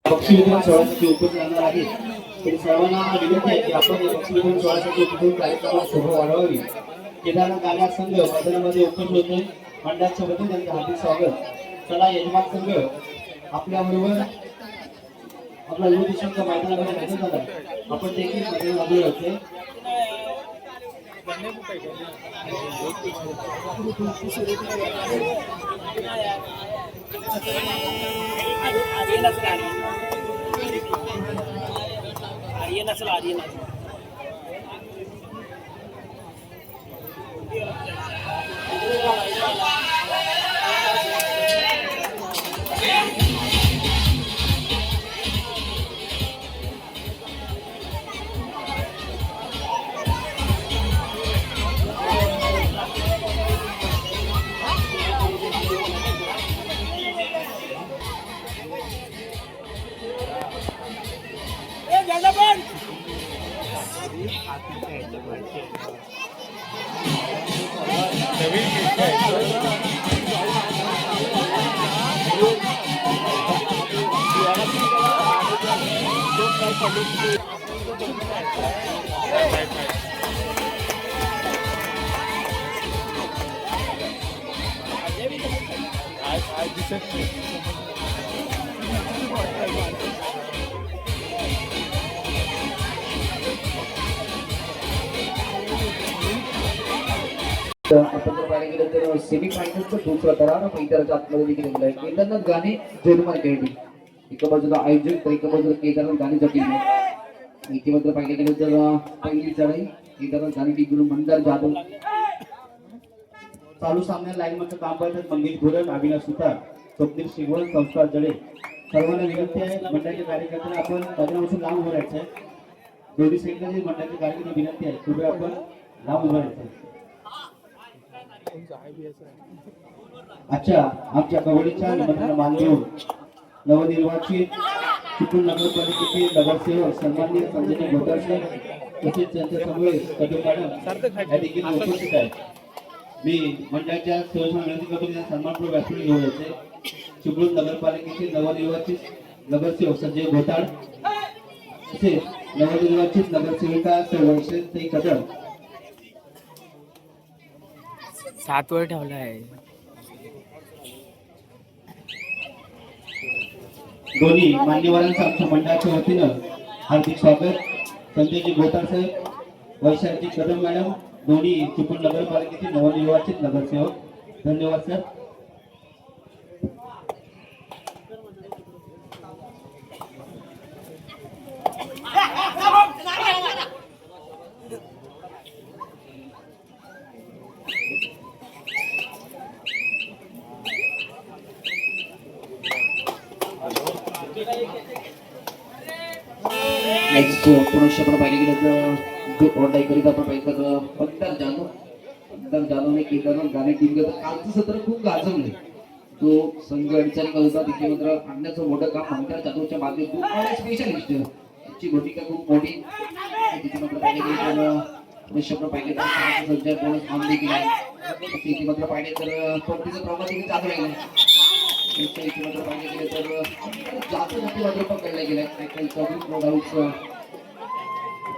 पक्षी वितरण सोहळ्यासाठी उपस्थित राहणार आहे. तरी सर्वांना विनंती आहे की आपण या पक्षी वितरण सोहळ्यासाठी उपस्थित कार्यक्रमाला शोभा वाढवावी. केदारनाथ गाण्या संघ मैदानामध्ये उपस्थित होते. मंडळाच्या वतीने त्यांचे हार्दिक स्वागत. चला यजमान संघ आपल्या बरोबर आपला युवती संघ मैदानामध्ये हजर झाला. आपण देखील मैदानामध्ये होते. आपण जर पाहायला गेलं तर सेमी फायनलचा दुसरा करार मैदानाच्या आतमध्ये देखील गेलेला आहे. केदारनाथ गाणे जोरमार खेळली. एका बाजूला आयोजक तर एका बाजूला केदारनाथ गाणे जपली. एकीमध्ये पाहिलं गेलं तर पहिली चढाई केदारनाथ गाणे टीमकडून मंदार जाधव. चालू सामन्यात लाईन मध्ये काम करतात मंगेश धोरण, अविनाश सुतार, स्वप्नील शिगवण, संस्कार जडे. सर्वांना विनंती आहे मंडळाच्या कार्यकर्त्यांना आपण मैदानापासून लांब उभं राहायचं आहे. दोन्ही साईडला जे मंडळाच्या कार्यकर्त्यांना विनंती आहे पुढे आपण लांब उभं राहायचं आहे. अच्छा आमच्या कबड्डीच्या निमंत्रण मान्य नवनिर्वाचित चिपळूण नगरपालिकेचे नगरसेवक सन्माननीय संजय घोटाळे तसेच त्यांच्या समोर कदम मॅडम या देखील उपस्थित आहेत. मी मंडळाच्या सहभागी विनंती करतो की सन्मानपूर्वक व्यासपीठ घेऊन यायचे. चिपळूण नगरपालिकेचे नवनिर्वाचित नगरसेवक संजय घोटाळे तसेच नवनिर्वाचित नगरसेविका वैशाली कदम 7 वर ठेवला आहे. दोन्ही मान्यवरांचं आमच्या मंडळाच्या वतीनं हार्दिक स्वागत. संजयजी घोटाळे साहेब, वैशाली कदम मॅडम, दोन्ही चिपळूण नगरपालिकेचे नवनिर्वाचित नगरसेवक. धन्यवाद सर. नेक्स्ट पुरुष आपण पाहिलं गेलं तर जो ऑर्डाई करीत आपण पाहिलं तर अंतर जानवने केदारनाथ गाणे टीम करतात. कालचं सत्र खूप गाजवले. तो संघ अडचणी होता तिथे मात्र आणण्याचं मोठं काम अंतर जाधवच्या माध्यमातून स्पेशलिस्ट त्याची भूमिका खूप मोठी तिथे मात्र पाहिलं गेलं तर पुरुष आपण पाहिलं तर संचार पूर्ण काम देखील आहे. तिथे मात्र पाहिले तर परतीचं प्रमाण देखील चालू राहिलं. इथे मात्र पाहिलं गेलं तर जास्त मोठी मात्र पकडल्या गेल्या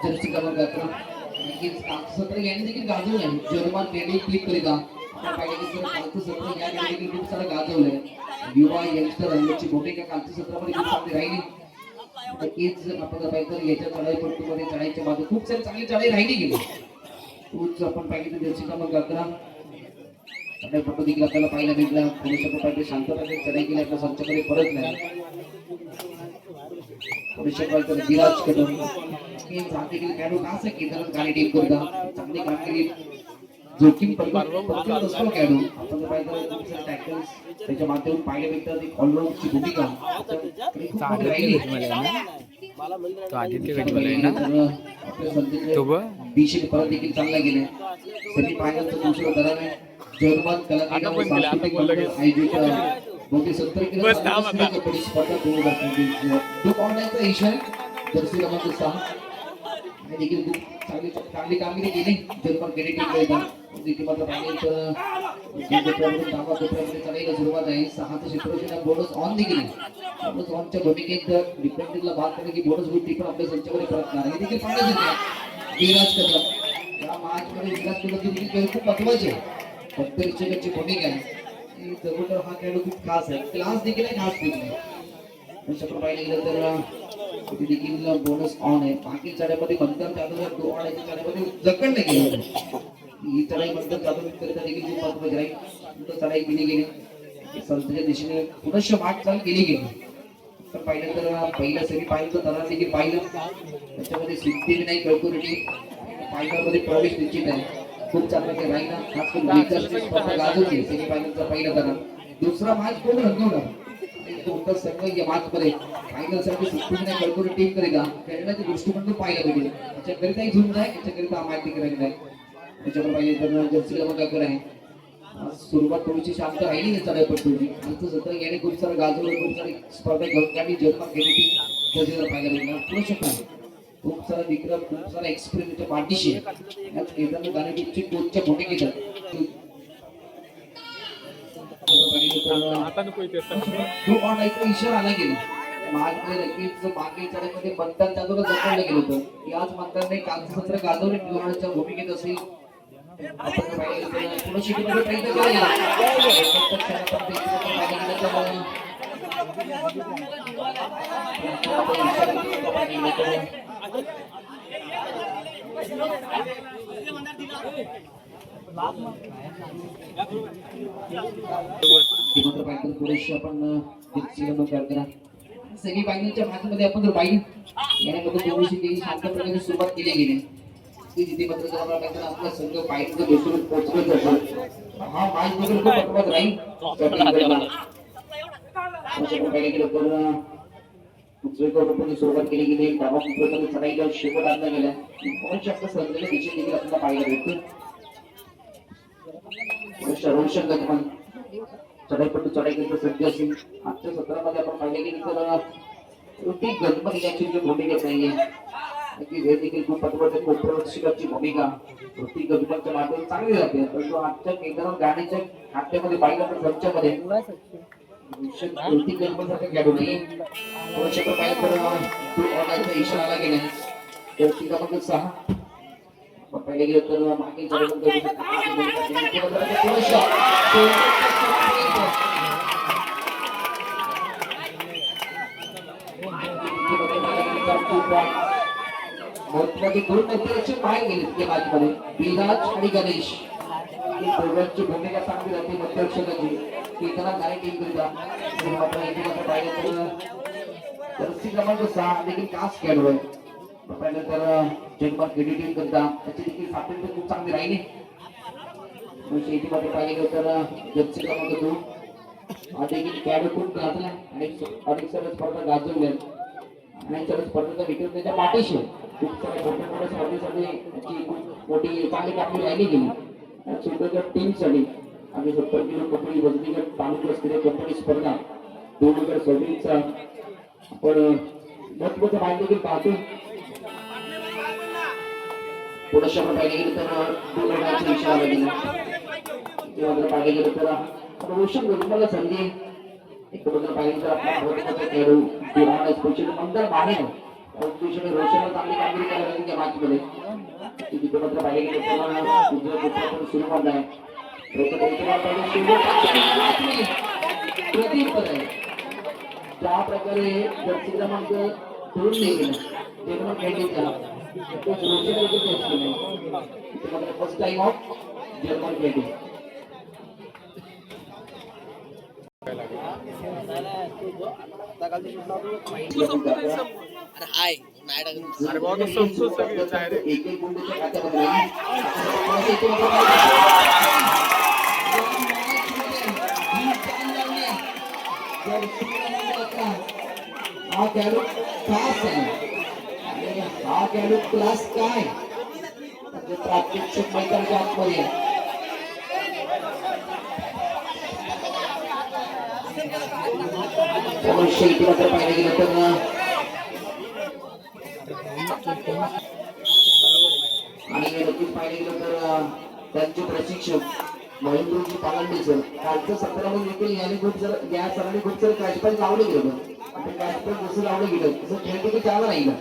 जर्सी क्रमांक 11 सत्र याने देखील गाजवलं आहे. जोरमार ट्रेनिंग क्लिक करीत आपण पाहिलं की कालचं सत्र या देखील खूप सारं गाजवलंय. युवा यंगस्टर रंगाची भूमिका कालच्या सत्रामध्ये खूप चांगली राहिली. हेच आपण पाहिलं तर याच्या चढाई पट्टीमध्ये चढाईच्या मागे खूप सारी चांगली चढाई राहिली गेली. तोच आपण पाहिलं तर जर्सी क्रमांक 11 चढाई पट्टू देखील आपल्याला पाहायला भेटला. पोलीस पाहिजे शांतपणे चढाई केली आपल्या संचाकडे परत नाही. विराज कदम खेळाडू का असं केदारनाथ गाणी टीम करता चांगली कामगिरी जोखीम खेळाडू आपण पाहिलं टॅकल्स त्याच्या माध्यमातून पाहिलं भेटतात. एक ऑलराऊंडची भूमिका परत देखील चांगला गेले. सेमी फायनलचं दुसरं दराने जर्मन कलाकार सांस्कृतिक मंडळ आयोजित बहुतेक 70 किलो कबड्डी स्पर्धा 2025 इशारा जर्सी क्रमांक 6 देखील खूप चांगली कामगिरी केली. जर्मन कॅडेट टीम देखील मात्र पाहिजे तर धावा कोपऱ्यामध्ये चढायला सुरुवात आहे. 6चं क्षेत्ररक्षण बोनस ऑन देखील बोनस ऑनच्या भूमिकेत डिफेंडरला बाद करणे की बोनस गुड ती पण आपल्या संचामध्ये परतणार हे देखील पाहण्यासारखे विराज कदम या मॅच मध्ये विराज कदम देखील खूप महत्वाचे पत्तरची भूमिका आहे. जरूर हा खेळाडू खूप खास आहे, क्लास देखील आहे, खास देखील आहे. अशा पाहिलं गेलं तर इथे देखील बोनस ऑन आहे. बाकी चढ्यामध्ये मंतर जाधव दो ऑनच्या चढ्यामध्ये जखड नाही गेलं ही चढाई मंतर जाधव करिता देखील खूप महत्वाची राहील. चढाई केली गेली संस्थेच्या दिशेने पुनश्च वाटचाल केली गेली. तर पाहिलं तर पहिलं सेमी पाहिलं तर तरा देखील पाहिलं त्याच्यामध्ये सिद्धिविनायक कळकुर्टी फायनलमध्ये प्रवेश निश्चित आहे. खूप चांगला खेळ राहिला, खास करून विकासची स्पर्धा गाजवली सेमीफायनलचा पहिला धरण. दुसरा मॅच कोण रंगवणार कोणता संघ या मॅच मध्ये फायनल साठी सिद्धिविनायक कळकुर्टी टीम करिता खेळण्याच्या दृष्टिकोन पाहिला पाहिजे. त्याच्याकरिताही झुंज आहे, त्याच्याकरिता मॅच देखील राहिला आहे. त्याच्यावर पाहिजे तर जर्सी क्रमांकाकडे आहे. सुरुवात थोडीशी शांत राहिली नाही चढाईपट्टूची आजचं सत्र याने खूप सारं गाजवलं, खूप सारी स्पर्धा घेऊन काढली. जर्मन गेली जजेला पाहायला मिळणार पुढे शकतो खूप सारा विक्रम, खूप सारा एक्सपिरियन्सच्या पाठीशी यात केदारनाथ गाणेटीची कोचच्या भूमिकेत इशारा आला गेला. महाराष्ट्र नक्कीच मागे चढाईमध्ये मतदान जादूला जपवलं गेलं होतं. याच मतदाराने कालचं सत्र गाजवले टिवाळच्या भूमिकेत असेल. आपण पाहिलं पुढे शिकवण्याचा प्रयत्न केला पुरेशी आपण सेमी फायनलच्या मॅच मध्ये आपण जर पाहिलं यामध्ये थोडीशी शांत प्रकारे सुरुवात केली गेली की जिथे मात्र आपला संघ फायनल बेसून पोहोचत असेल हा मॅच मध्ये खूप महत्वाचा राहील. सुरुवात केली गेली चढाईला शेवट आणला गेला संघाच्या दिशेने देखील आपल्याला पाहायला भेटतो. चढाईपट्टू चढाई करत सज्ज असेल. आजच्या सत्रामध्ये आपण पाहिले गेले तर ऋतिक गणपती याची जी भूमिका नाहीये त्याची वेळ देखील खूप महत्वाची कोपरशिकाची भूमिका ऋतिक गणपतीच्या माध्यमातून चांगली जाते. परंतु आजच्या केदारनाथ गाण्याच्या नाट्यामध्ये पाहिलं तर संचामध्ये ऋतिक गणपतीसारखा खेळाडू नाही. थोडंसं पाहिलं तर इशारा आला गेला तर ती क्रमांक 6 पहिले गेले तर मागे महत्वाचे दोन नेते बाहेर गेले त्या मॅच मध्ये विराज आणि गणेश दोघांची भूमिका चांगली राहते मध्यरक्षकाची केदारनाथ गाणे टीम करिता. पाहिलं तर जर्सी क्रमांक 6 देखील कास खेळाडू आहे. पाहिलं तर जगभर क्रिकेट टीम करता त्याची देखील सातत्य खूप चांगली राहिली. शेतीमध्ये पाहिलं तर जर्सी क्रमांक 2 देखील खेळाडू खूप गाजला आणि अनेक सर्व स्पर्धा गाजवल्या आणि सर्व स्पर्धेचा विक्रम त्याच्या पाठीशी खूप साऱ्या मोठ्या मोठ्या स्पर्धेसाठी त्याची खूप मोठी चांगली कामगिरी राहिली गेली. छोट्या टीमसाठी आम्ही 70 किलो कबड्डी वजनीगट तालुकास्तरीय कबड्डी स्पर्धा 2026चा आपण महत्वाचा भाग देखील पाहतो. पुढच्या पाहिजे गेलं तर दोन रनाचा इशारा दिला किंवा पाहिजे गेलं तर रोशन गोलमाला संधी एक बदल पाहिजे तर आपला महत्वाचा खेळाडू दिवाण स्पेशल मंदर बाहेर रोशनला चांगली कामगिरी करायला लागली त्या मॅच मध्ये तिथे मात्र पाहिजे गेलं तर उजव्या सुरुवात आहे. ज्या प्रकारे जर्सी क्रमांक 2 ने गेला जर्मन खेळाडूचा फर्स्ट टाइम ऑफ जर्मन खेळाडू हा खेळाडू क्लास आहे. हा खेळाडू क्लास काय प्रात्यक्षिक मैदानाच्या आतमध्ये पाहिलं गेलं तर आणि नक्कीच पाहिलं गेलं तर त्यांचे प्रशिक्षक महेंद्रजी पालांडे सर कालचं 17 मध्ये देखील याने खूप जर या सरांनी खूप जर कॅश प्राइज लावलं गेलं आता कॅश प्राइज जसं लावलं गेलं तसं खेळ देखील चांगला राहिला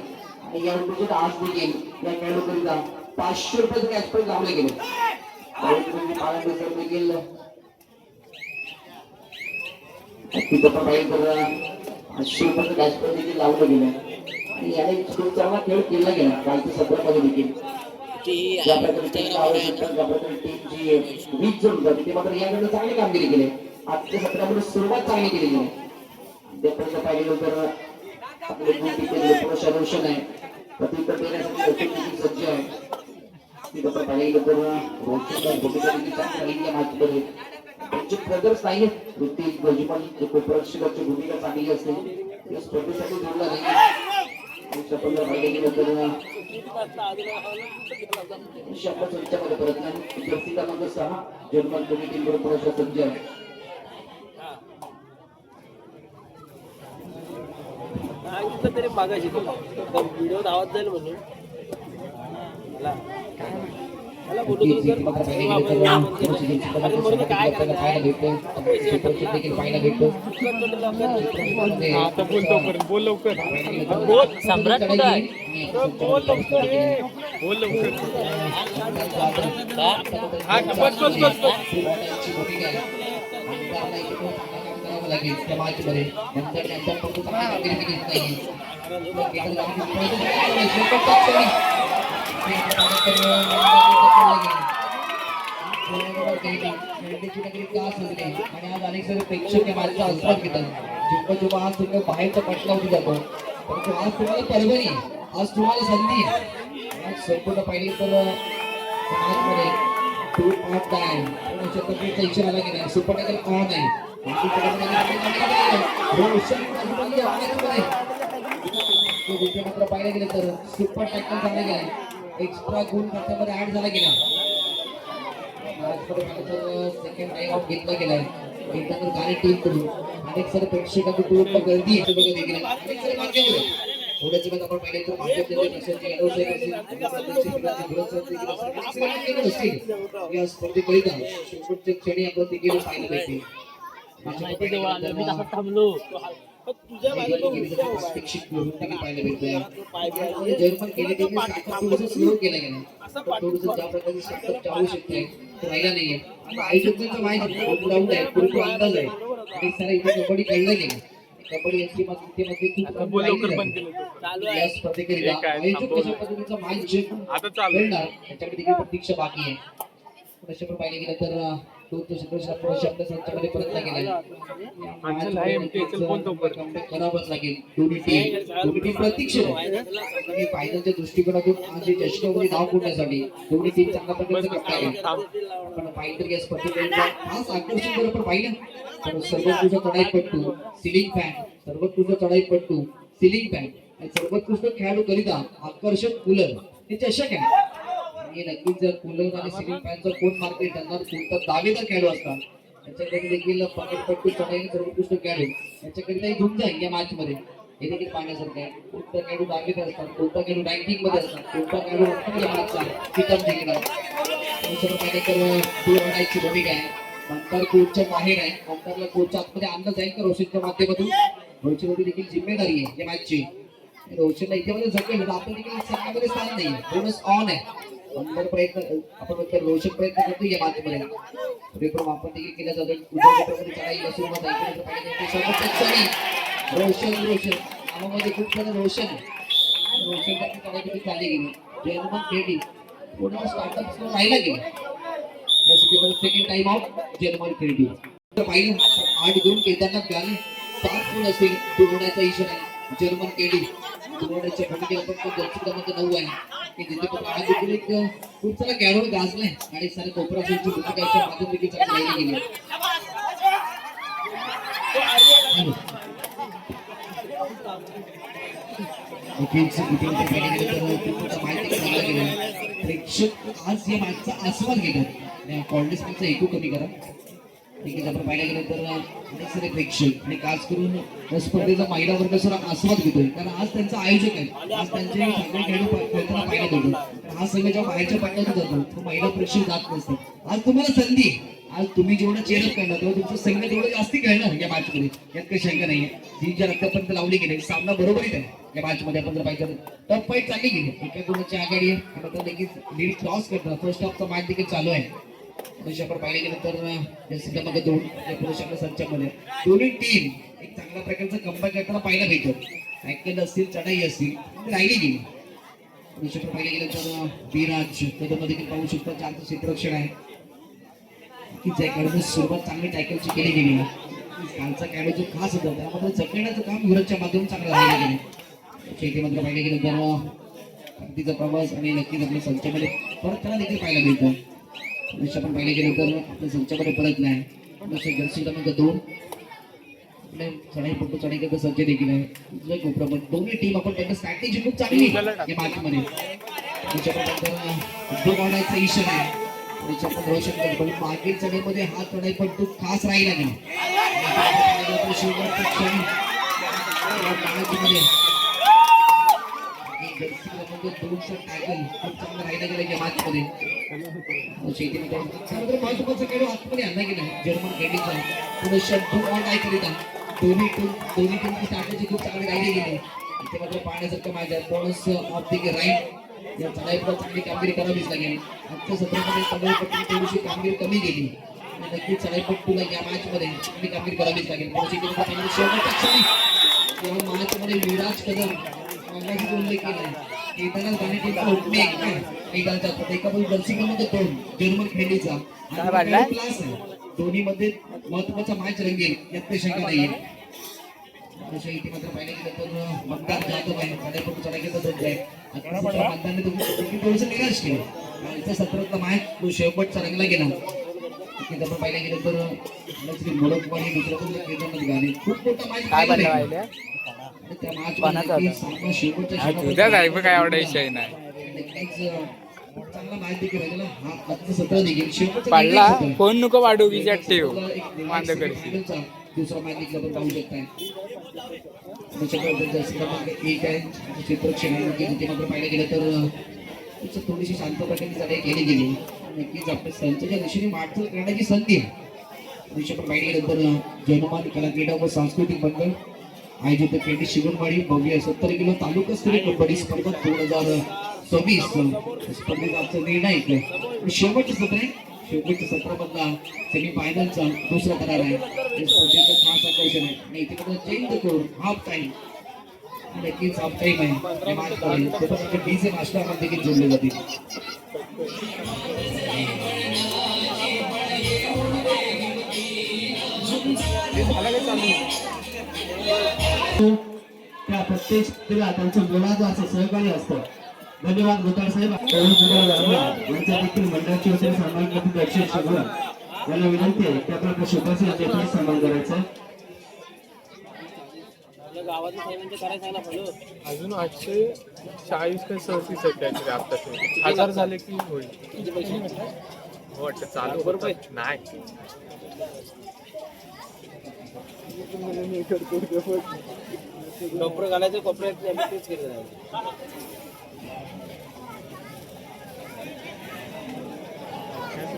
आणि या उद्देशात आज देखील या खेळाडूकरिता 500 रुपयाचं कॅश प्राइज लावलं गेलं महेंद्रजी पालांडे सर देखील तिथं पण काही तर 500 रुपयाचं कॅश प्राइज देखील लावलं गेलं आणि याने खूप चांगला खेळ केला गेला कालच्या 17 मध्ये देखील ज्या प्रकारे टीम आवश्यकता ज्या प्रकारे टीमची वीज जमून जाते ते मात्र याकडे चांगली कामगिरी केली आजच्या सत्रामध्ये सुरुवात चांगली केली गेली त्यापर्यंत पाहिलं तर आपले गोलकीपर पुरुष रोशन आहे प्रत्युत्तर देण्यासाठी देखील सज्ज आहे तिथं पण पाहिलं तर रोशनला भूमिका देखील चांगली राहिली या मॅचमध्ये त्यांचे ब्रदर्स नाही ऋतिक गजमल जे कोपरक्षकाची भूमिका चांगली असते या स्पर्धेसाठी जोडला नाही पाहिलं गेलं तर शब्दाच्या परत नाही जर्सी क्रमांक 6 जर्मन टीम बरोबर सज्ज आहे तरी मागायची व्हिडिओ आवाज जाईल म्हणून मला बोल लवकर सम्राट कुठं आहे बोल लवकर लागेल त्या मॅच मध्ये नंतर त्यांचा फक्त कामगिरी केली आणि आज अनेक सगळे प्रेक्षक या मॅचचा आस्वाद घेतात जेव्हा आज तुम्ही बाहेरचा पटला होती जातो परंतु आज तुम्हाला परवानी आज तुम्हाला संधी आहे संपूर्ण पाहिली तर मॅचमध्ये 2 आउट आहे छत्रपतीचा इशारा आला गेला सुपर टॅकल ऑन आहे मात्र पाहिलं गेलं तर सुपर टॅकल झाला गेला एक्स्ट्रा गुण खात्यामध्ये ऍड झाला गेला सेकंड टाइम आउट घेतला गेलाय एकदा गाडी टीम कडून अनेक सारे प्रेक्षकांची पूर्ण गर्दी आहे बघत गेली अनेक सारे माध्यम थोड्याच वेळात आपण पाहिले तर या स्पर्धेकरिता शेवटच्या क्षणी आपण तिकीट पाहायला भेटते जर्मन केले थोडंसं स्लो केलं गेलं थोडंसं ज्या प्रकारचे सतत चालू शकते राहिला नाहीये आयोजकांचं माहिती ग्राउंड आहे पूर्ण अंदाज आहे आणि सारा इथे कबड्डी खेळलं गेलं कबड्डी यांची मध्ये या स्पर्धेकरिता आयोजक कशा पद्धतीचा मॅच खेळणार त्याच्याकडे देखील प्रतीक्षा बाकी आहे तसे पण पाहिलं गेलं तर शब्द संचामध्ये परत करावंच लागेल दोन्ही टीम प्रतीक्षित आहे फायनलच्या दृष्टिकोनातून आज चषकामध्ये नाव कोणण्यासाठी दोन्ही टीम चांगल्या प्रकारचं करता आपण पाहिलं या स्पर्धेकरिता खास आकर्षण जर आपण पाहिलं तर सर्वोत्कृष्ट चढाईपट्टू सिलिंग फॅन सर्वोत्कृष्ट चढाईपट्टू सिलिंग फॅन आणि सर्वोत्कृष्ट खेळाडू करिता आकर्षक कूलर हे चषक आहे आणि नक्कीच जर कूलर आणि सिलिंग फॅनचा कोण मार्केट त्यांना कोणता दावेदार खेळाडू असतात त्याच्याकडे देखील पट्टू चढाई सर्वोत्कृष्ट खेळाडू याच्याकरिता धूम जाईल या मॅच मध्ये हे देखील पाहण्यासारखं आहे कोणता खेळाडू दावेदार असतात कोणता खेळाडू रँकिंग मध्ये असतात कोणता खेळाडू या मॅचचा किताब जिंकणार ची भूमिका आहे नंतर कोचच्या बाहेर आहे नंतरला कोचच्या आतमध्ये आणलं जाईल का रोशनच्या माध्यमातून रोशनवरती देखील जिम्मेदारी आहे या मॅचची रोशनला इथे मध्ये झटकेल आपण देखील संघामध्ये स्थान नाही बोनस ऑन आहे नंतर प्रयत्न आपण म्हणतो रोशन प्रयत्न करतो या मॅचमध्ये रिफॉर्म आपण देखील केला जातो रोशन नावामध्ये खूप सारं रोशन चालली गेली जर्मन खेळली पूर्ण स्टार्टअप राहिला गेला सेकंड टाइम आउट जर्मन खेळली पाहिलं 8-2 केदारनाथ गाणे 7 गुण असेल होण्याचा इशारा जर्मन केली होण्याच्या भूमिकेला पण जर्सी क्रमांक 9 आहे की जिथे पण आज देखील एक खूप सारा खेळाडू गाजलाय आणि सारे कोपराची भूमिका याच्या माध्यम देखील चांगली राहिली गेली प्रेक्षक आज या मॅचचा आस्वाद घेतात कॉन्टेस्टचा हेतू कमी करा ठीक आहे आपण पाहिलं गेलं तर अनेक सारे प्रेक्षक आणि खास करून स्पर्धेचा महिला वर्ग सुद्धा आस्वाद घेतोय कारण आज त्यांचा आयोजक आहे आज त्यांचे चांगले खेळाडू खेळताना पाहिलं जातो हा संघ जेव्हा बाहेरच्या पाठवत जातो तो महिला प्रेक्षक जात नसतात. आज तुम्हाला संधी आहे. आज तुम्ही जेवढं चेअरअप करणार तेव्हा तुमचं संघ तेवढं जास्ती खेळणार या मॅच मध्ये, यात काही शंका नाहीये. जी ज्या रक्तापर्यंत लावली गेली सामना बरोबरीत आहे या मॅच मध्ये. आपण जर पाहिजे टफ फाईट चालली गेली, एका कोणाची आघाडी आहे आणि आता देखील लीड क्रॉस करतात. फर्स्ट हाफचा मॅच देखील चालू आहे. पुरुष आपण पाहिले गेलं तर सिद्धामध्ये दोन पुरुष आपल्या संचामध्ये दोन्ही टीम एक चांगल्या प्रकारचा कमबॅक करताना पाहायला भेटत. टॅकल असतील, चढाई असतील, राहिली गेली. पुरुष आपण पाहिले गेलं तर विराज कदम देखील पाहू शकतो. चांगलं क्षेत्ररक्षण आहे की ज्या खेळाडू सुरुवात चांगली टॅकलची केली गेली. कालचा खेळाडू जो खास होता त्यामध्ये जखण्याचं काम विराजच्या माध्यमातून चांगलं राहिलं गेलं. शेतीमध्ये पाहिलं गेलं तर तिचा प्रवास आणि नक्कीच आपल्या संचामध्ये परत त्याला देखील पाहायला मिळतो. आपण पाहिलं गेलं तर आपल्या संचामध्ये परत नाही. जर्सी क्रमांक 2 आपले चढाईपट्टू चढाई करता सज्ज देखील आहे. कोपरामध्ये दोन्ही टीम आपण त्यांना स्ट्रॅटेजी खूप चांगली या मॅचमध्ये. त्याच्यापर्यंत इशारा आहे. त्याच्यापर्यंत रोशन करतो मागील चढाईमध्ये हा चढाईपट्टू खास राहिला नाही. शेवटच्या क्षणी जर्सी क्रमांक 2चा टॅकल खूप चांगला राहिला गेला या मॅचमध्ये. शेतीमध्ये महत्वाचा खेळ आतमध्ये आणला गेला जर्मन खेळीचा पुढे शब्द ऑन आहे करीता दोन्ही टीमची स्ट्रॅटेजी खूप चांगली राहिली गेली. इथे मात्र पाहण्यासारखं माझ्या बोनस ऑफ द राईट या चढाईवर चांगली कामगिरी करावीच लागेल. आजच्या सत्रामध्ये चढाईपट्टी थोडीशी कामगिरी कमी गेली आणि नक्कीच चढाईपट्टूला या मॅचमध्ये चांगली कामगिरी करावीच लागेल. शेवटच्या क्षणी या मॅचमध्ये विराज कदम मागाशी उल्लेख केलाय. येताना गाणी टीमचा उपयोग निघाल जातो. एका बाजू जर्सी क्रमांक 2 जर्मन खेळीचा क्लास आहे. दोन्ही मध्ये महत्वाचा मॅच रंगेल यात काही शंका नाहीये. इथे मात्र पाहिलं गेलं तर मतदार जाधव आहे चढाईपट्टू चढाईचा सज्ज आहे. मतदारांनी तुम्ही थोडंसं निराश केलं. कालच्या सत्रातला मॅच शेवटचा रंगला गेला. आपण पाहिलं गेलं तर मोडकवाणी दुसऱ्या पण केंद्रामध्ये गाणे खूप मोठा मॅच पाहिला. त्या मॅच सामना शेवटच्या काय आवडा विषय नाही चांगला मॅच देखील राहिला. हा आजचं सत्र देखील शेवटचा पडला फोन नको वाढू विचार ठेव दुसरा मॅच देखील आपण पाहू शकताय. एक आहे क्षेत्ररक्षण तिथे मात्र पाहिलं गेलं तर थोडीशी शांत प्रकारे चढाई केली गेली. नक्कीच आपल्या संस्थेच्या दिशेने वाटचाल करण्याची संधी आहे. आपण पाहिलं गेलं तर जनमान कला क्रीडा व सांस्कृतिक मंडळ आयोजित केंद्रीय शिगुणवाडी भव्य 70 किलो तालुकास्तरीय कबड्डी स्पर्धा 2026 स्पर्धेचा आजचा निर्णायक आहे. शेवटचे सत्र आहे. शेवटच्या सत्रामधला सेमी फायनलचा दुसरा करार आहे. स्पर्धेचं खास आकर्षण आहे आणि इथे चेंज करून हाफ टाइम नक्कीच हाफ टाइम आहे. डीजे मास्टर देखील जोडले जातील. त्या प्रत्येक स्त्रीला त्यांचं मोलाचं असं सहकार्य असतं. धन्यवाद गोताळ साहेब. यांच्या देखील मंडळाची वतीने सन्मान करतील अक्षय शिगुण यांना विनंती आहे की आपल्या शुभासी यांचा सन्मान करायचा. अजून 840 काय 37 आहेत काहीतरी आता 1000 झाले की होईल वाटतं. चालू बरोबर नाही डॉक्टर घालायचं कॉपरेट तेच केलं.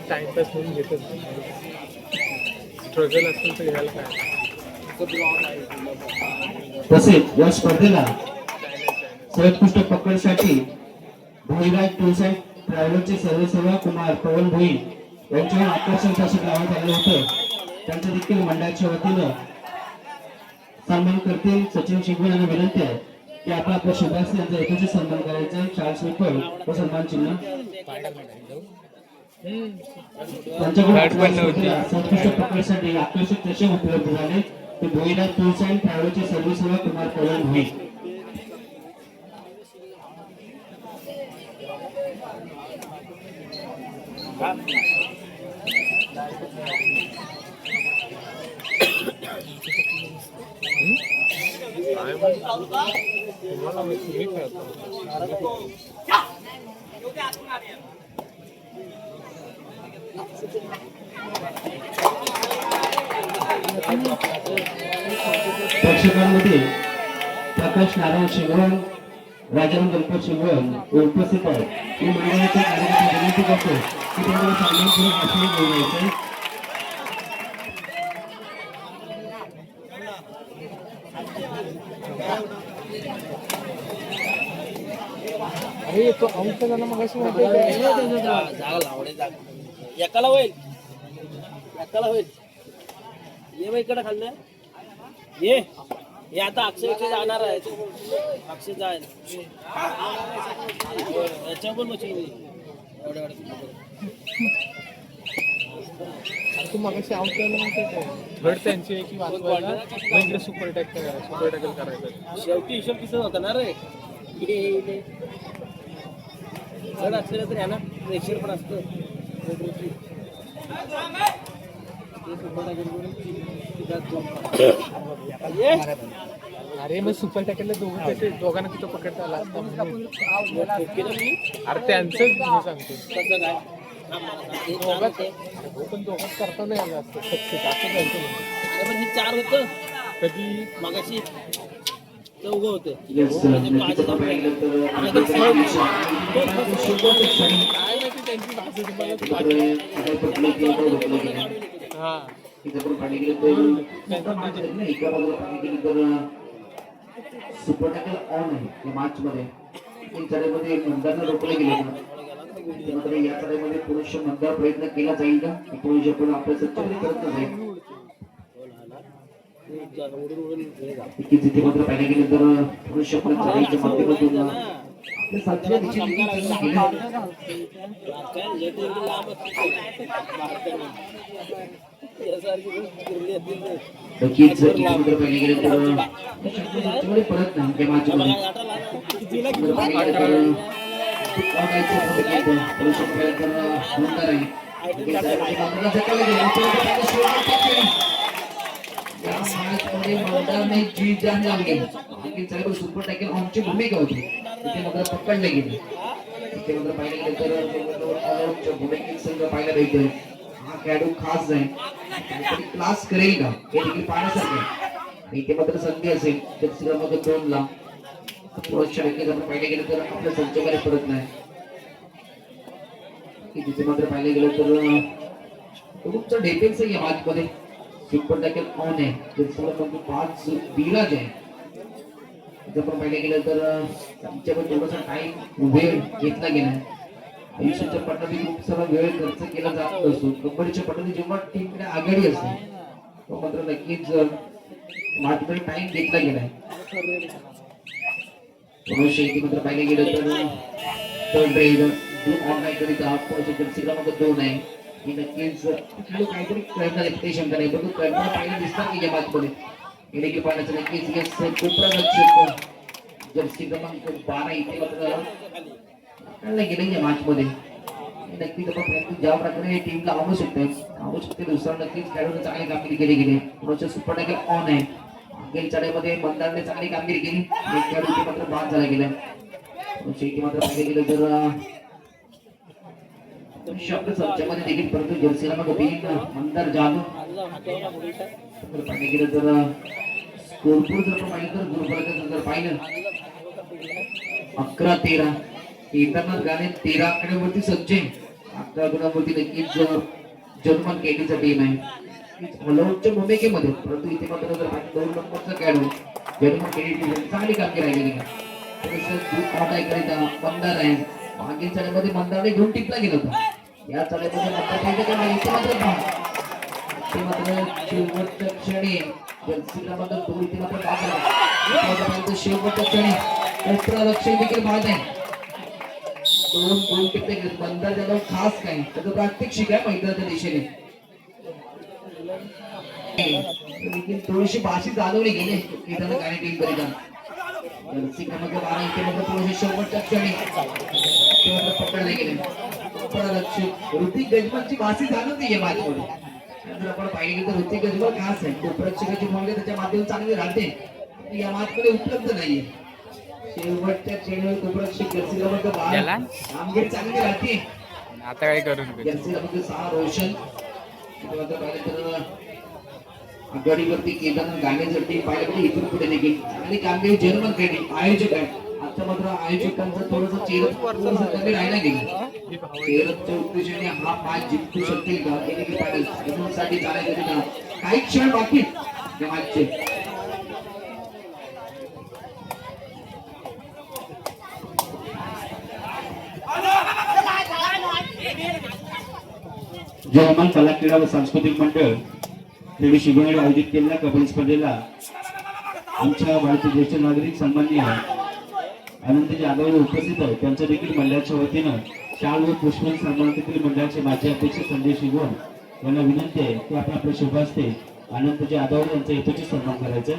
टाइमपास म्हणून घेतच स्ट्रगल असेल तर घ्यायला काय. तसेच या स्पर्धेला सर्वोत्कृष्ट पकडसाठी भोईराज टूर्स अँड ट्रॅव्हलचे सर्वसेवा कुमार पवन भोई यांच्यावर आकर्षण शासक लावण्यात आलं होतं. त्यांच्या देखील मंडळाच्या वतीनं सन्मान करतील. सचिन शिगवण यांना विनंती आहे की आपल्या शुभासी यांचा यथोचित सन्मान करायचा. चार्ल्स विपल व सन्मान चिन्ह सर्वोत्कृष्ट पकडसाठी आकर्षक चषक उपलब्ध झाले. ते भोईराज टूर्स अँड ट्रॅव्हलचे सर्वसेवा कुमार पवन भोई. प्रेक्षकांमध्ये प्रकाश नारायण शिगवण, राजाराम गणपत शिवम उपस्थित आहे. मी मंडळाच्या कार्यक्रमात विनंती करतो की तुम्हाला सन्मानपूर्वक आसन घेऊन यायचं. अरे तो आमचा झाला मग अशी माहिती आहे का? जागा लावडे जागा एकाला होईल एकाला होईल ये बाई इकडे खाल्लं ये हे आता अक्षय जाणार आहे अक्षय जाईल याच्या पण मशीन एवढ्या तू मग अशी आमच्याला माहिती आहे का? घड त्यांची आहे की वाचवायला मग सुपर टॅकल करायचं. शेवटी हिशोब किसन होता ना रे जड असलेलं तर यांना प्रेशर पण असतं अरे मग सुपर टॅकलला दोघांना तिथं पकडता आला असता म्हणून. अरे त्यांचं मी सांगतो कसं काय हो, पण दोघांच करता नाही आलं असतं सक्सेस असं त्यांचं म्हणणं. पण हे 4 होतं कधी मगाशी 4 होतं Yes, sir. नक्कीच आपण पाहिलं तर आपल्याकडे काय माहिती त्यांची भाषा तुम्हाला पटलं की तो रोखलं गेलं. हा इथं पण पाणी गेलं तर एका match मध्ये ना, एका बाजूला पाणी गेलं तर सुपर टॅकल ऑन आहे या मॅच मध्ये. एक चढाईमध्ये मंदारला रोखलं गेलं ना. त्यानंतर या चढाईमध्ये पुरुष मंदार प्रयत्न केला जाईल का पुरुष आपण आपल्या सच्चेमध्ये करत जाईल की जिथे मात्र पाहिलं गेलं तर पुरुष आपण चढाईच्या माध्यमातून आपल्या सातव्या दिशेने देखील चाललं गेलं. नक्कीच इथे मात्र पाहिलं गेलं तर त्याच्यामध्ये परत नाही त्या मॅचमध्ये पाहिलं गेलं तर सुपर टॅकल ऑनची भूमिका होती तिथे मात्र पकडले गेले. तिथे मात्र पाहिलं गेलं तर भूमिकेत संघ पाहायला भेटतोय. हा खेळाडू खास जाईल काहीतरी क्लास करेल का हे देखील पाहण्यासारखे. इथे मात्र संधी असेल तर क्रमांक 2 ला पुरुषच्या व्यक्तीत आपण पाहिलं गेलं तर आपल्या संचकारे परत नाही की जिथे मात्र पाहिलं गेलं तर खूपचा डिफेन्स आहे या मॅच मध्ये. सुपर टॅकल ऑन आहे क्रमांक 5 विराज आहे. जर आपण पाहिलं गेलं तर त्यांच्याकडे थोडासा टाइम वेळ घेतला गेला. आयुष्याच्या पद्धतीत खूप सारा वेळ खर्च केला जात असतो. कबड्डीच्या पद्धतीत जेव्हा टीमकडे आघाडी असते तो मात्र नक्कीच मॅच मध्ये टाइम घेतला गेलाय. मात्र पाहिलं गेलं तर थर्ड रेड ऑनलाईन करिता जर्सी क्रमांक 2 आहे. ही नक्कीच काहीतरी करणार आहे शंका नाही पण करणार पाहिलं दिसतात की या मॅच मध्ये हे देखील पाहण्याचं नक्कीच यस कोपरा रक्षक जर्सी क्रमांक 12 इथे मात्र आपल्याला गेलं या मॅच मध्ये. नक्कीच आपण ज्या प्रकारे टीमला आवश्यकतेनुसार नक्कीच खेळाडूने चांगली कामगिरी केली गेली. पुढच्या सुपर टॅकल ऑन आहे. मागील चढाईमध्ये मंदारने चांगली कामगिरी केली. एक खेळाडू मात्र बाद झाला गेला. शेवटी मात्र पाहिलं गेलं तर शब्द संचामध्ये देखील परंतु जर्सी क्रमांक 3 मंदार जाधव पाहिलं गेलं तर स्कोरबोर्ड जर पाहिलं तर गुरुफलकाचं जर पाहिलं 11-13 येताना गाणे 13 आकड्यावरती सज्ज आहे. 11 गुणावरती नक्कीच जर्मन केटीचा टीम आहे हलवच्या भूमिकेमध्ये. परंतु इथे मात्र जर 2 नंबरचा खेळाडू जर्मन केटी टीम चांगली कामगिरी राहिलेली आहे. मंदार आहे मागील चढाईमध्ये मंदारने घेऊन टिपला गेला होता. या चढाईमध्ये शेवटच्या क्षणी जर्सी क्रमांक 2 इथे मात्र बाद झाला. शेवटच्या क्षणी कोपरा रक्षक देखील बाद आहे. 2 टिपले गेले. मंदार ज्याला खास काय त्याचं प्रात्यक्षिक आहे मैदानाच्या दिशेने थोडीशी भाषी जाणवली गेली येताना गाणी टीम करिता. जर्सी क्रमांक 12 इथे मात्र थोडेसे शेवटच्या क्षणी पकडले गेले. रक्षक ऋतिक गजमलची भाषी जाणवते या मॅच मध्ये. जर आपण पाहिलं तर ऋतिक गजमल खास आहे कोपरक्षकाची भूमिका त्याच्या माध्यमातून चांगली राहते या मॅच मध्ये उपलब्ध नाहीये. शेवटच्या क्षणी कोपरक्षक जर्सी क्रमांक 12 कामगिरी चांगली राहते. आता काय करू जर्सी क्रमांक 6 रोशन पाहिलं तर आघाडीवरती केदारनाथ गाण्यासाठी पाहिलं इथून पुढे देखील चांगली कामगिरी जर्मन खेळी आयोजक आहे आता मात्र आयोजकांचं थोडंसं चेहरा कमी राहायला गेलं. चेहऱ्याच्या उद्देशाने हा मॅच जिंकू शकतील का हे देखील पाहिजे. साठी चालायचं तिथं काही क्षण बाकी या मॅचचे. जयमान कला क्रीडा व सांस्कृतिक मंडळ खेडी शिगोणे आयोजित केलेल्या कबड्डी स्पर्धेला आमच्या भारतीय ज्येष्ठ नागरिक सन्माननीय अनंत जाधव उपस्थित आहे. त्यांच्या देखील मंडळाच्या वतीनं शाल व पुष्पन सन्मान देखील मंडळाचे माजी अध्यक्ष संजय शिगवण यांना विनंती आहे की आपण आपल्या शुभ हस्ते अनंत जाधव यांचा यथोचित सन्मान करायचा.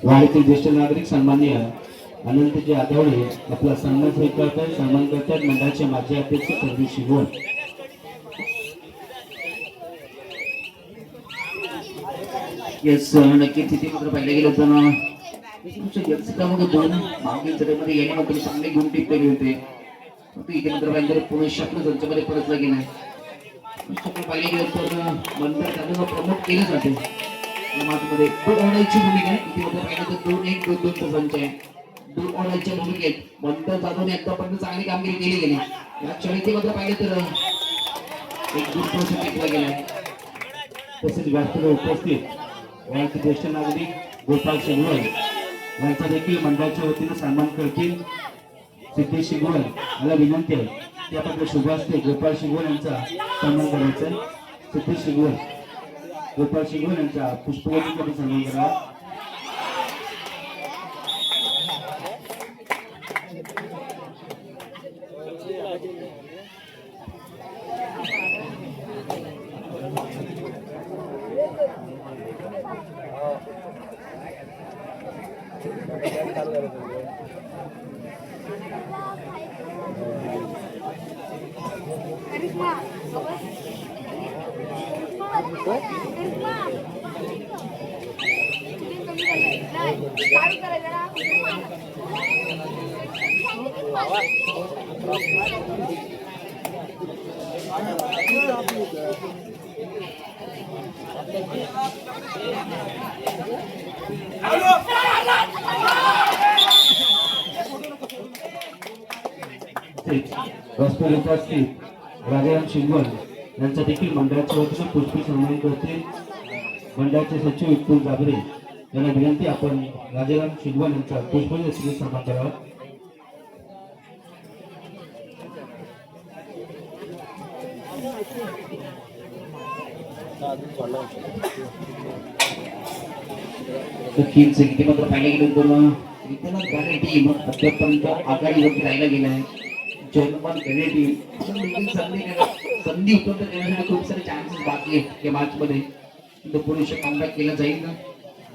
वाडीतील ज्येष्ठ नागरिक सन्माननीय अनंतजी आठवले आपला सन्मान स्वीकारतात. सन्मान करतात मंडळाचे माजी अध्यक्ष संजय शिगवण. येस नक्कीच तिथे मात्र पाहिलं गेलं तर दोन मागील सगळ्यामध्ये येण्यामध्ये चांगले गुण टिपलेले होते. इथे मात्र पाहिलं पुणे शब्द त्यांच्यामध्ये परतला गेलाय. पाहिलं गेलं तर नंतर त्यांना प्रमोट केलं जाते मध्ये दोन ऑर्डरची भूमिका आहे. इथे मात्र पाहिलं तर 2-1 2-2 संच आहे. दोन ऑर्डरच्या भूमिकेत मंतर जाधवने आतापर्यंत चांगली कामगिरी केली गेली. या क्षणी ते मात्र पाहिलं तर एक गुण प्रश्न टिकला गेलाय. तसेच व्यासपीठावर उपस्थित वाडीचे ज्येष्ठ नागरिक गोपाळ शिगवण यांचा देखील मंडळाच्या वतीनं सन्मान करतील. सिद्धेश शिगवण मला विनंती आहे की आपण शुभ हस्ते गोपाळ शिगवण यांचा सन्मान करायचा आहे. सिद्धेश शिगवण गोपाळ शिगवण यांचा पुष्पवतीमध्ये सन्मान करावा. रस्त्यावर उपस्थित राजाराम शिगवण यांचा देखील मंडळाच्या वतीनं पुष्पी सन्मान करतील. मंडळाचे सचिव विपुल जाबरे यांना विनंती आपण राजाराम शिगवण यांचा पुष्पी सन्मान करावा. किती मात्र पाहिलं गेलं तर इथं गाणे टीम अद्यापर्यंत आघाडीवरती राहायला गेला आहे. जर्मन गाणे टीम संधी उपलब्ध करण्यासाठी खूप सारे चान्सेस बाकी आहेत या मॅच मध्ये. पुरुष कमबॅक केला जाईल ना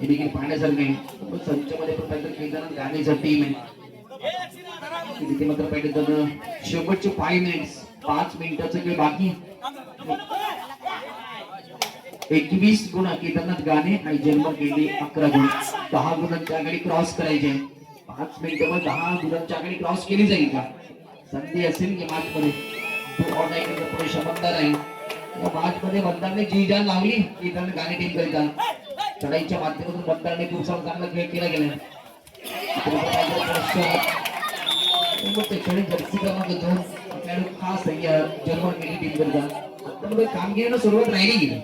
हे देखील पाहण्यासारखं आहे. संचमध्ये पण पाहिजे केदारनाथ गाणेचा टीम आहे. तिथे मात्र पाहिजे तर शेवटचे 5 मिनिटाचं खेळ बाकी. 21 गुण केदारनाथ गाणे आणि जन्म केली 11 गुण. 10 गुणांच्या आघाडी क्रॉस करायचे. 5 मिनिटांमध्ये 10 गुणांच्या आघाडी क्रॉस केली जाईल का? संधी असेल की मॅच मध्ये तो ऑनलाईन पुरुष मतदार आहे. या मॅच मध्ये मतदारांनी जी जान लावली केदारनाथ गाणे टीम करिता. चढाईच्या माध्यमातून मतदारांनी खूप सारा चांगला खेळ केला गेला. जर्सी क्रमांक 2 खास जर्मन केली टीम करिता. आता कामगिरीनं सुरुवात राहिली गेली.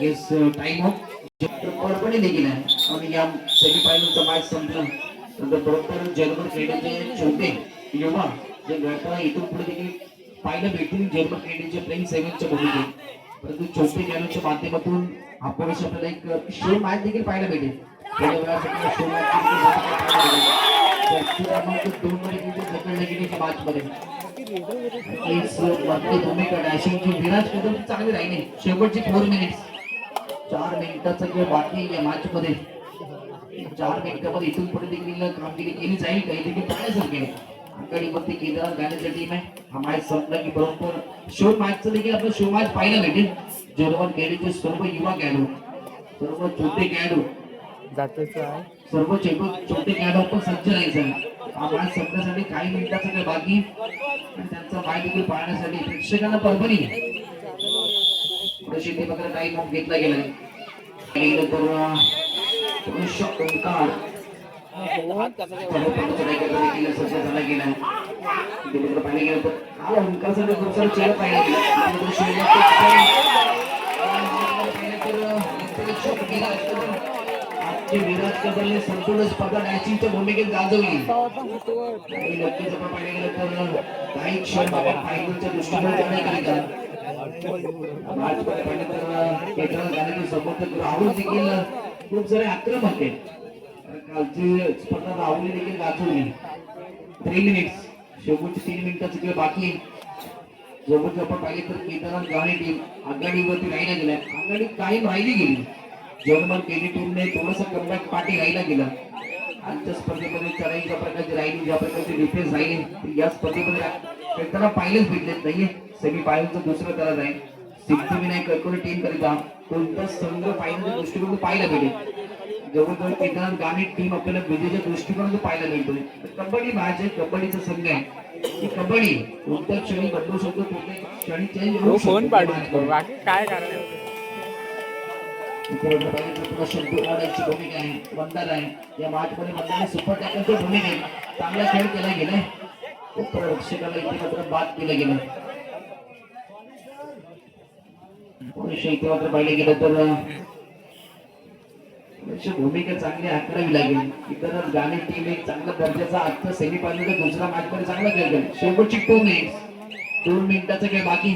येस टाइम ऑफ बरोबर देखील आहे आणि या सेमीफायनलचा मॅच संपला नंतर बरोबर जर्मन क्रीडेचे छोटे युवा जे गळताना इथून पुढे देखील पाहायला भेटतील जर्मन क्रीडेचे प्लेइंग 7च्या भूमिकेत. परंतु छोटे खेळाडूच्या माध्यमातून आपण आपल्याला एक शो मॅच देखील पाहायला भेटेल. शो मॅच 2 मध्ये गेली मॅच मध्ये भूमिका डॅशिंगची विराज कदम चांगली राहिली. शेवटची 4 मिनिट्स 4 मिनिटाचा खेळ बाकी या मॅच मध्ये. 4 मिनिटांमध्ये इथून पुढे देखील कामगिरी केली जाईल काही देखील पाहण्यासारखे. आघाडीवरती केदारनाथ गाण्याची टीम आहे. हा मॅच संपला की बरोबर शो मॅचचं देखील आपलं शो मॅच पाहायला भेटेल. जर्मन खेळाडूचे सर्व युवा खेळाडू सर्व छोटे खेळाडू सर्व छोटे खेळाडू पण सज्ज राहायचं. हा मॅच संपण्यासाठी काही मिनिटाचा खेळ बाकी आणि त्यांचा मॅच देखील पाहण्यासाठी प्रेक्षकांना परभणी शेती मात्र टाइम ऑफ घेतला गेलाय गेलं तर पुरुष ओंकार हात कसा काय पडोपडचा नाही करता देखील सज्ज झाला गेलाय तिथे मात्र पाहिलं गेलं तर काल ओंकारसाठी खूप सारे चेहरा पाहिला गेला त्यानंतर शेवटचं आजचे विराट कदमने संपूर्ण स्पर्धा डॅशिंगच्या भूमिकेत गाजवली आणि नक्कीच आपण पाहिलं गेलं तर काही क्षण फायनलच्या दृष्टिकोनात नाही करीत आजपर्यंत पाहिलं तर केदारनाथ गाण्याचे समर्थक राहुल देखील खूप सारे आक्रमक आहेत कालची स्पर्धा राहुलने देखील गाजवली 3 मिनिट्स शेवटचे 3 मिनिटाचे खेळ बाकी जवळ आपण पाहिले तर केदारनाथ गाणे टीम आघाडीवरती राहिला गेल्या आघाडी कायम राहिली गेली जर्मन केली टीमने थोडंसं कमबॅक पाठी राहिला गेला आजच्या स्पर्धेमध्ये चढाई ज्या प्रकारची राहिली ज्या प्रकारची डिफेन्स राहिली या स्पर्धेमध्ये त्यांना पाहिलेच भेटलेत नाहीये सेमी फायनलचं दुसरं करत आहे सिद्धिविनायक कळकोली टीम करिता कोणता संघ फायनलच्या दृष्टिकोनातून पाहायला भेटेल जवळजवळ केदारनाथ गाणे टीम आपल्याला विजेच्या दृष्टिकोनातून पाहायला मिळतोय कबड्डी मॅच आहे कबड्डीचा संघ आहे ही कबड्डी कोणत्या क्षणी बदलू शकतो कोणत्या क्षणी चेंज होऊ फोन शकतो पाडू बाकी काय कारण शंकरवाड्याची भूमिका आहे वंदर आहे या मॅच मध्ये वंदरने सुपर टॅकलची भूमिका आहे चांगला खेळ केला गेलाय रक्षकाला इथे मात्र बाद केलं गेलं इथे मात्र पाहिलं गेलं तर भूमिका चांगली आकारावी लागेल इतर गाणे टीम एक चांगल्या दर्जाचा आजचा सेमी फायनलचा दुसरा मॅच मध्ये चांगला खेळ केला शेवटची 2 मिनिटाचा खेळ बाकी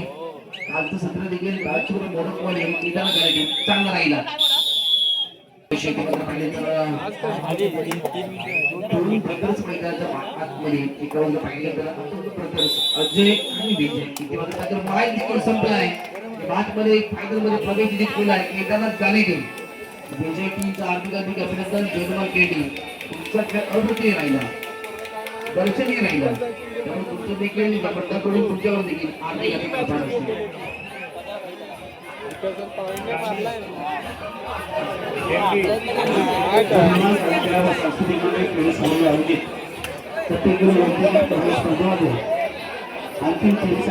कालचं सत्र देखील राजपूर मोडकवाडी निदान करायचे चांगला राहिला शेतीमध्ये पाहिले तर दोन्ही ब्रदर्स मैदानाच्या आतमध्ये एकावर पाहिलं तर ब्रदर्स अजय आणि विजय इथे मात्र त्याचा माय देखील संपला आहे मॅच मध्ये फायनल मध्ये प्रवेश केला आहे केदारनाथ गाणे टीम विजय टीमचा हार्दिक अभिनंदन जर्मन के टीम तुमचा खेळ अद्वितीय राहिला दर्शनीय राहिला त्यामुळे तुमचं देखील बंडाकडून तुमच्यावर देखील आर्थिक अपेक्षा असते सांस्कृतिक